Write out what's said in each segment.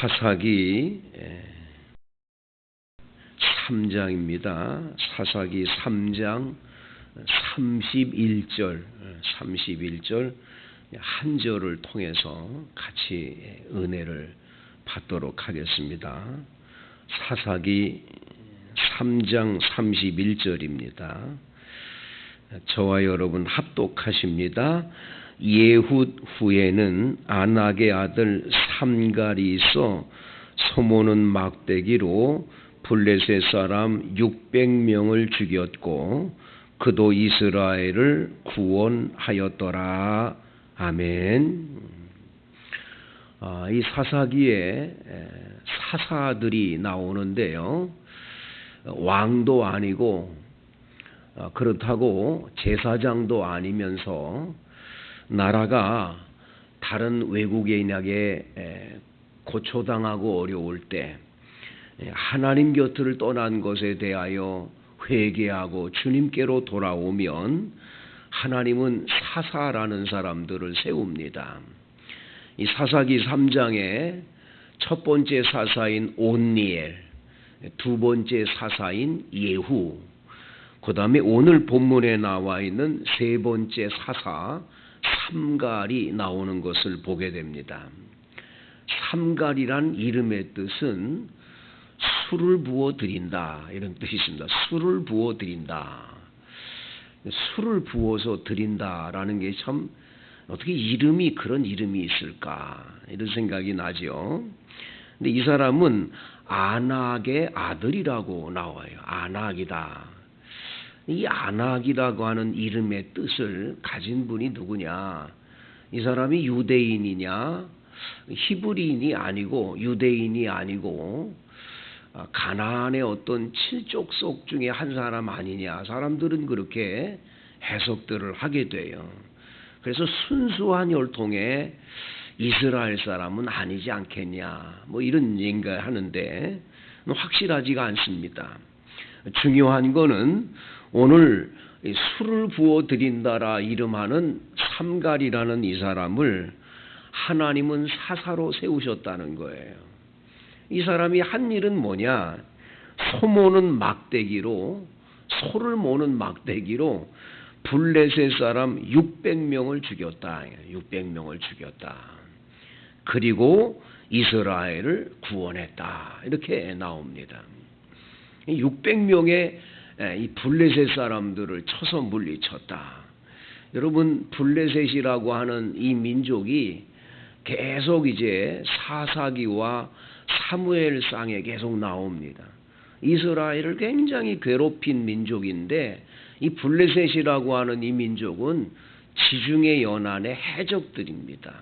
사사기 3장입니다. 사사기 3장 31절 한 절을 통해서 같이 은혜를 받도록 하겠습니다. 사사기 3장 31절입니다. 저와 여러분 합독하십니다. 예훗 후에는 아낙의 아들 삼갈이 있어 소모는 막대기로 블레셋 사람 600명을 죽였고 그도 이스라엘을 구원하였더라. 아멘. 이 사사기에 사사들이 나오는데요, 왕도 아니고 그렇다고 제사장도 아니면서 나라가 다른 외국인에게 고초당하고 어려울 때 하나님 곁을 떠난 것에 대하여 회개하고 주님께로 돌아오면 하나님은 사사라는 사람들을 세웁니다. 이 사사기 3장에 첫 번째 사사인 온니엘, 두 번째 사사인 예후, 그 다음에 오늘 본문에 나와 있는 세 번째 사사 삼갈이 나오는 것을 보게 됩니다. 삼갈이란 이름의 뜻은 술을 부어 드린다, 이런 뜻이 있습니다. 술을 부어 드린다. 술을 부어서 드린다라는 게 참 어떻게 이름이 그런 이름이 있을까 이런 생각이 나죠. 근데 이 사람은 아낙의 아들이라고 나와요. 아낙이다. 이 아낙이라고 하는 이름의 뜻을 가진 분이 누구냐? 이 사람이 유대인이냐? 히브리인이 아니고 유대인이 아니고 가나안의 어떤 칠족속 중에 한 사람 아니냐? 사람들은 그렇게 해석들을 하게 돼요. 그래서 순수한 혈통의 이스라엘 사람은 아니지 않겠냐? 뭐 이런 얘기가 하는데 확실하지가 않습니다. 중요한 거는 오늘 술을 부어 드린다라 이름하는 삼갈이라는 이 사람을 하나님은 사사로 세우셨다는 거예요. 이 사람이 한 일은 뭐냐? 소모는 막대기로, 소를 모는 막대기로 블레셋 사람 600명을 죽였다. 600명을 죽였다. 그리고 이스라엘을 구원했다. 이렇게 나옵니다. 600명의 이 블레셋 사람들을 쳐서 물리쳤다. 여러분, 블레셋이라고 하는 이 민족이 계속 이제 사사기와 사무엘상에 계속 나옵니다. 이스라엘을 굉장히 괴롭힌 민족인데 이 블레셋이라고 하는 이 민족은 지중해 연안의 해적들입니다.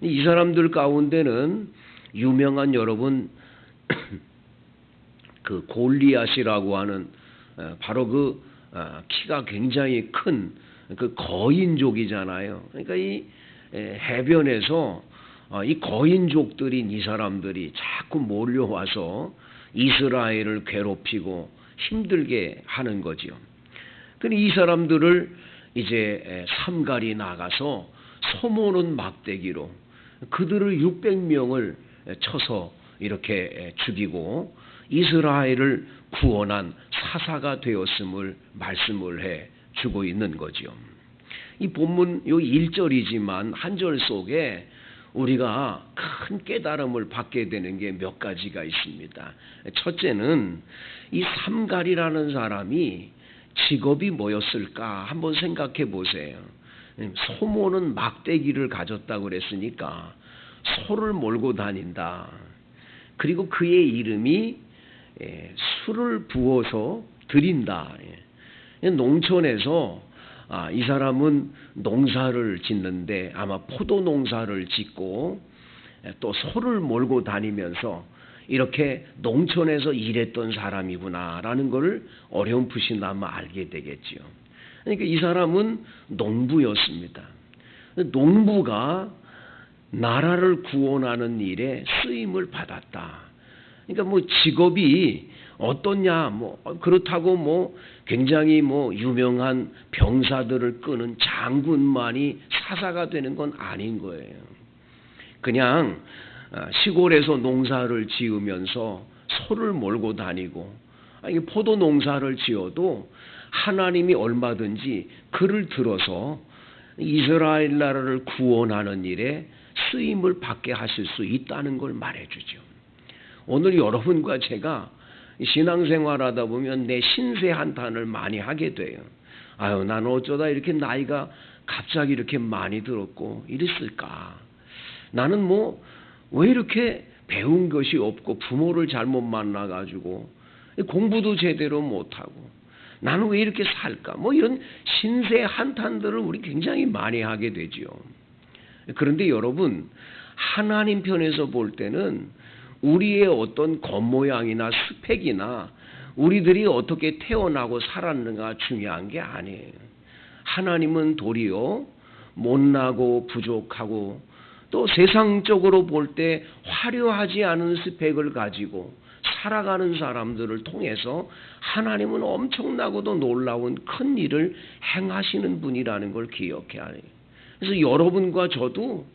이 사람들 가운데는 유명한 여러분 그 골리앗이라고 하는 바로 그 키가 굉장히 큰 그 거인족이잖아요. 그러니까 이 해변에서 이 거인족들인 이 사람들이 자꾸 몰려와서 이스라엘을 괴롭히고 힘들게 하는 거지요. 근데 이 사람들을 이제 삼갈이 나가서 소모는 막대기로 그들을 600명을 쳐서 이렇게 죽이고 이스라엘을 구원한 사사가 되었음을 말씀을 해 주고 있는 거죠. 이 본문 요 1절이지만 한 절 속에 우리가 큰 깨달음을 받게 되는 게 몇 가지가 있습니다. 첫째는 이 삼갈이라는 사람이 직업이 뭐였을까 한번 생각해 보세요. 소모는 막대기를 가졌다고 그랬으니까 소를 몰고 다닌다. 그리고 그의 이름이 술을 부어서 드린다. 농촌에서 이 사람은 농사를 짓는데 아마 포도 농사를 짓고 또 소를 몰고 다니면서 이렇게 농촌에서 일했던 사람이구나라는 걸 어렴풋이나마 알게 되겠지요. 그러니까 이 사람은 농부였습니다. 농부가 나라를 구원하는 일에 쓰임을 받았다. 그러니까 뭐 직업이 어떻냐, 뭐 그렇다고 뭐 굉장히 뭐 유명한 병사들을 끄는 장군만이 사사가 되는 건 아닌 거예요. 그냥 시골에서 농사를 지으면서 소를 몰고 다니고, 아니 포도 농사를 지어도 하나님이 얼마든지 그를 들어서 이스라엘 나라를 구원하는 일에 쓰임을 받게 하실 수 있다는 걸 말해주죠. 오늘 여러분과 제가 신앙생활하다 보면 내 신세 한탄을 많이 하게 돼요. 아유, 나는 어쩌다 이렇게 나이가 갑자기 이렇게 많이 들었고 이랬을까? 나는 왜 이렇게 배운 것이 없고 부모를 잘못 만나가지고 공부도 제대로 못하고 나는 왜 이렇게 살까? 이런 신세 한탄들을 우리 굉장히 많이 하게 되지요. 그런데 여러분, 하나님 편에서 볼 때는 우리의 어떤 겉모양이나 스펙이나 우리들이 어떻게 태어나고 살았는가 중요한 게 아니에요. 하나님은 도리어 못나고 부족하고 또 세상적으로 볼 때 화려하지 않은 스펙을 가지고 살아가는 사람들을 통해서 하나님은 엄청나고도 놀라운 큰 일을 행하시는 분이라는 걸 기억해야 해요. 그래서 여러분과 저도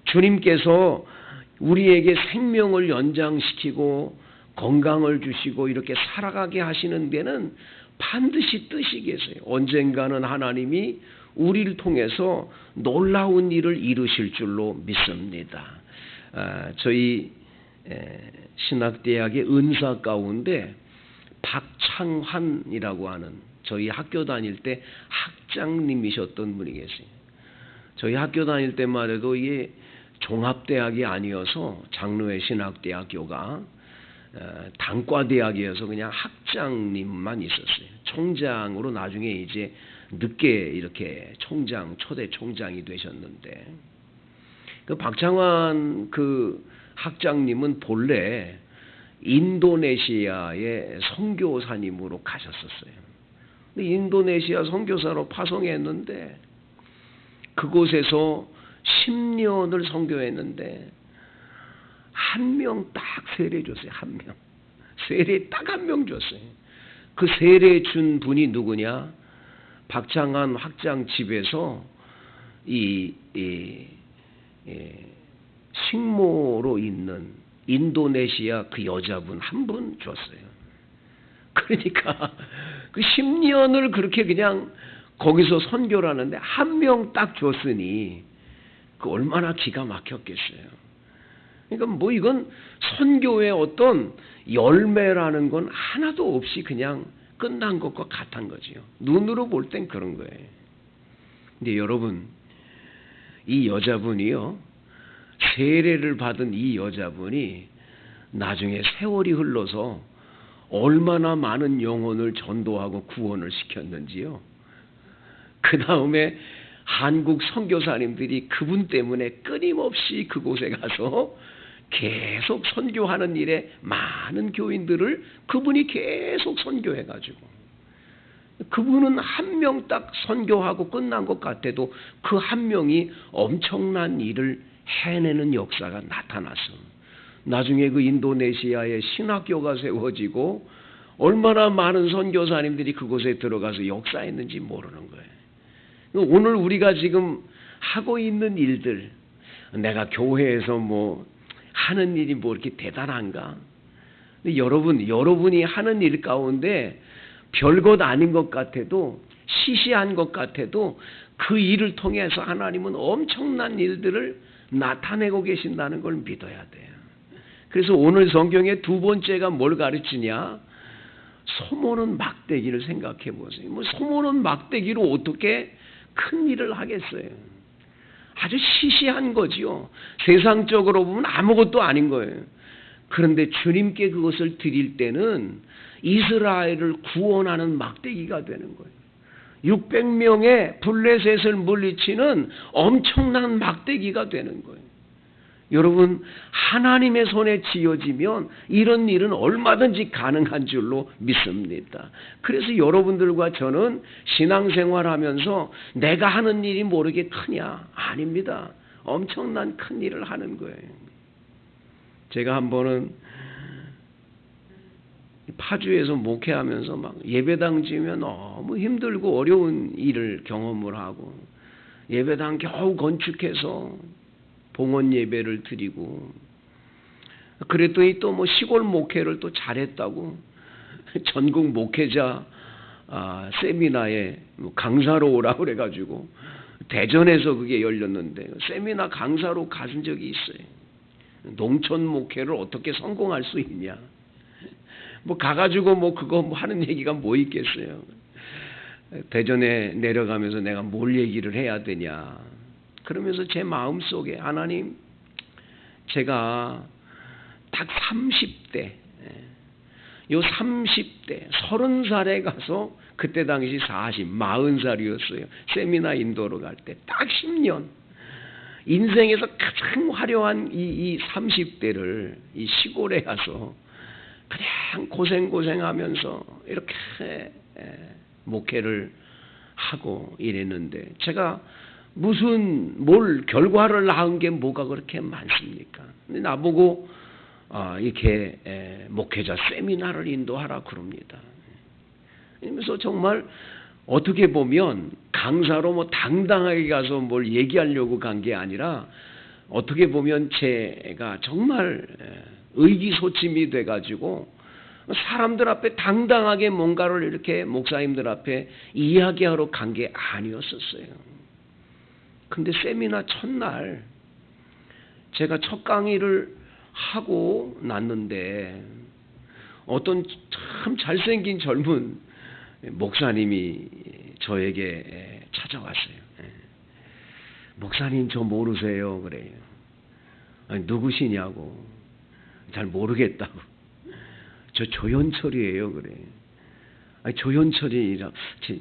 주님께서 우리에게 생명을 연장시키고 건강을 주시고 이렇게 살아가게 하시는 데는 반드시 뜻이 계세요. 언젠가는 하나님이 우리를 통해서 놀라운 일을 이루실 줄로 믿습니다. 저희 신학대학의 은사 가운데 박창환이라고 하는 저희 학교 다닐 때 학장님이셨던 분이 계세요. 저희 학교 다닐 때만 해도 이게 종합대학이 아니어서 장로회 신학대학교가 단과대학이어서 그냥 학장님만 있었어요. 총장으로 나중에 이제 늦게 이렇게 초대 총장이 되셨는데, 그 박창환 그 학장님은 본래 인도네시아의 선교사님으로 가셨었어요. 근데 인도네시아 선교사로 파송했는데 그곳에서 10년을 선교했는데 한 명 딱 세례 줬어요. 한 명. 세례 딱 한 명 줬어요. 그 세례 준 분이 누구냐? 박창환 학장 집에서 식모로 있는 인도네시아 그 여자분 한 분 줬어요. 그러니까 그 10년을 그렇게 그냥 거기서 선교를 하는데 한 명 딱 줬으니 그 얼마나 기가 막혔겠어요. 그러니까 이건 선교의 어떤 열매라는 건 하나도 없이 그냥 끝난 것과 같은 거지요. 눈으로 볼 땐 그런 거예요. 근데 여러분, 이 여자분이요, 세례를 받은 이 여자분이 나중에 세월이 흘러서 얼마나 많은 영혼을 전도하고 구원을 시켰는지요. 그 다음에 한국 선교사님들이 그분 때문에 끊임없이 그곳에 가서 계속 선교하는 일에 많은 교인들을 그분이 계속 선교해가지고, 그분은 한 명 딱 선교하고 끝난 것 같아도 그 한 명이 엄청난 일을 해내는 역사가 나타났어. 나중에 그 인도네시아에 신학교가 세워지고 얼마나 많은 선교사님들이 그곳에 들어가서 역사했는지 모르는 거예요. 오늘 우리가 지금 하고 있는 일들, 내가 교회에서 하는 일이 이렇게 대단한가? 근데 여러분이 하는 일 가운데 별것 아닌 것 같아도, 시시한 것 같아도 그 일을 통해서 하나님은 엄청난 일들을 나타내고 계신다는 걸 믿어야 돼요. 그래서 오늘 성경의 두 번째가 뭘 가르치냐? 소모는 막대기를 생각해 보세요. 소모는 막대기로 어떻게 큰 일을 하겠어요? 아주 시시한 거지요. 세상적으로 보면 아무것도 아닌 거예요. 그런데 주님께 그것을 드릴 때는 이스라엘을 구원하는 막대기가 되는 거예요. 600명의 블레셋을 물리치는 엄청난 막대기가 되는 거예요. 여러분, 하나님의 손에 쥐어지면 이런 일은 얼마든지 가능한 줄로 믿습니다. 그래서 여러분들과 저는 신앙생활하면서 내가 하는 일이 모르게 크냐? 아닙니다. 엄청난 큰 일을 하는 거예요. 제가 한 번은 파주에서 목회하면서 막 예배당 지으면 너무 힘들고 어려운 일을 경험을 하고, 예배당 겨우 건축해서 봉헌 예배를 드리고 그랬더니 또 뭐 시골 목회를 또 잘했다고 전국 목회자 세미나에 강사로 오라고 그래가지고 대전에서 그게 열렸는데 세미나 강사로 가신 적이 있어요. 농촌 목회를 어떻게 성공할 수 있냐. 뭐 가가지고 뭐 그거 뭐 하는 얘기가 뭐 있겠어요. 대전에 내려가면서 내가 뭘 얘기를 해야 되냐. 그러면서 제 마음속에 하나님, 제가 딱 30대, 요 30대, 30살에 가서 그때 당시 40살이었어요. 세미나 인도로 갈 때 딱 10년. 인생에서 가장 화려한 이 30대를 이 시골에 가서 그냥 고생하면서 이렇게 목회를 하고 이랬는데 제가 뭘 결과를 낳은 게 뭐가 그렇게 많습니까? 근데 나보고 이렇게 목회자 세미나를 인도하라 그럽니다. 그래서 정말 어떻게 보면 강사로 뭐 당당하게 가서 뭘 얘기하려고 간 게 아니라 어떻게 보면 제가 정말 의기소침이 돼가지고 사람들 앞에 당당하게 뭔가를 이렇게 목사님들 앞에 이야기하러 간 게 아니었었어요. 근데 세미나 첫날 제가 첫 강의를 하고 났는데 어떤 참 잘생긴 젊은 목사님이 저에게 찾아왔어요. 목사님 저 모르세요? 그래요. 아니, 누구시냐고. 잘 모르겠다고. 저 조현철이에요. 그래요. 아니, 조현철이라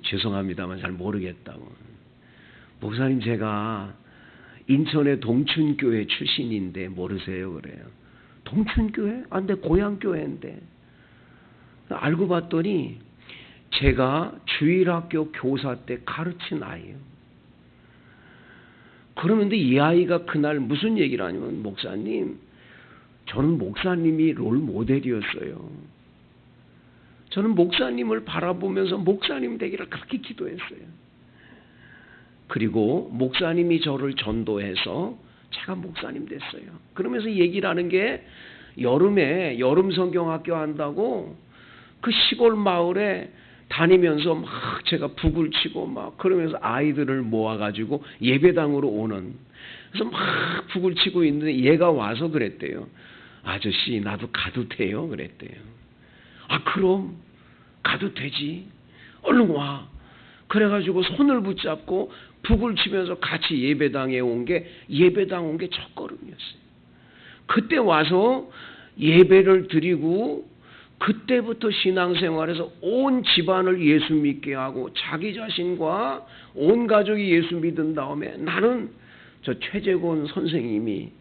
죄송합니다만 잘 모르겠다고. 목사님 제가 인천의 동춘교회 출신인데 모르세요? 그래요. 동춘교회? 내 고향교회인데. 알고 봤더니 제가 주일학교 교사 때 가르친 아이예요. 그러는데 이 아이가 그날 무슨 얘기를 하냐면 목사님, 저는 목사님이 롤 모델이었어요. 저는 목사님을 바라보면서 목사님 되기를 그렇게 기도했어요. 그리고 목사님이 저를 전도해서 제가 목사님 됐어요. 그러면서 얘기를 하는 게 여름에 여름 성경학교 한다고 그 시골 마을에 다니면서 막 제가 북을 치고 막 그러면서 아이들을 모아가지고 예배당으로 오는. 그래서 막 북을 치고 있는데 얘가 와서 그랬대요. 아저씨 나도 가도 돼요? 그랬대요. 그럼 가도 되지. 얼른 와. 그래가지고 손을 붙잡고 북을 치면서 같이 예배당에 온 게 첫걸음이었어요. 그때 와서 예배를 드리고 그때부터 신앙생활에서 온 집안을 예수 믿게 하고 자기 자신과 온 가족이 예수 믿은 다음에 나는 저 최재곤 선생님이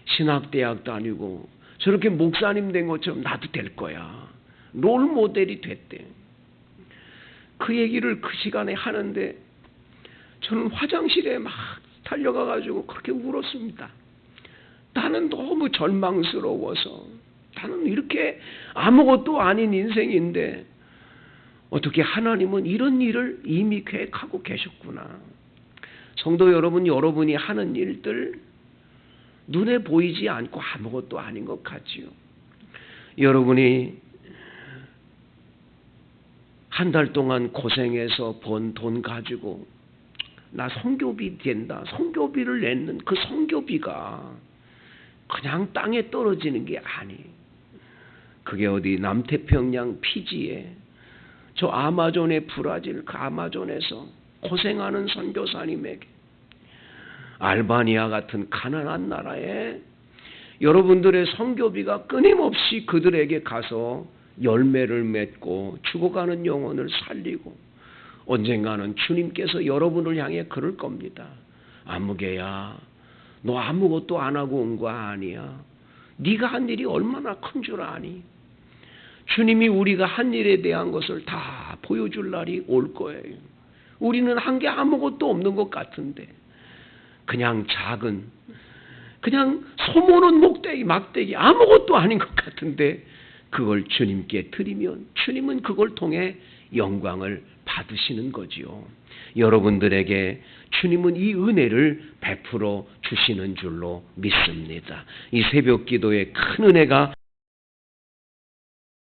신학대학 다니고 저렇게 목사님 된 것처럼 나도 될 거야. 롤 모델이 됐대. 그 얘기를 그 시간에 하는데 저는 화장실에 막 달려가가지고 그렇게 울었습니다. 나는 너무 절망스러워서 나는 이렇게 아무것도 아닌 인생인데 어떻게 하나님은 이런 일을 이미 계획하고 계셨구나. 성도 여러분, 여러분이 하는 일들 눈에 보이지 않고 아무것도 아닌 것 같지요. 여러분이 한 달 동안 고생해서 번 돈 가지고 나 선교비 된다. 선교비를 냈는 그 선교비가 그냥 땅에 떨어지는 게 아니에요. 그게 어디 남태평양 피지에 저 아마존의 브라질 그 아마존에서 고생하는 선교사님에게 알바니아 같은 가난한 나라에 여러분들의 선교비가 끊임없이 그들에게 가서 열매를 맺고 죽어가는 영혼을 살리고 언젠가는 주님께서 여러분을 향해 그럴 겁니다. 아무개야, 너 아무것도 안 하고 온 거 아니야. 네가 한 일이 얼마나 큰 줄 아니? 주님이 우리가 한 일에 대한 것을 다 보여줄 날이 올 거예요. 우리는 한 게 아무것도 없는 것 같은데 그냥 작은 그냥 소모는 막대기 아무것도 아닌 것 같은데 그걸 주님께 드리면 주님은 그걸 통해 영광을 받으시는 거지요. 여러분들에게 주님은 이 은혜를 베풀어 주시는 줄로 믿습니다. 이 새벽 기도에 큰 은혜가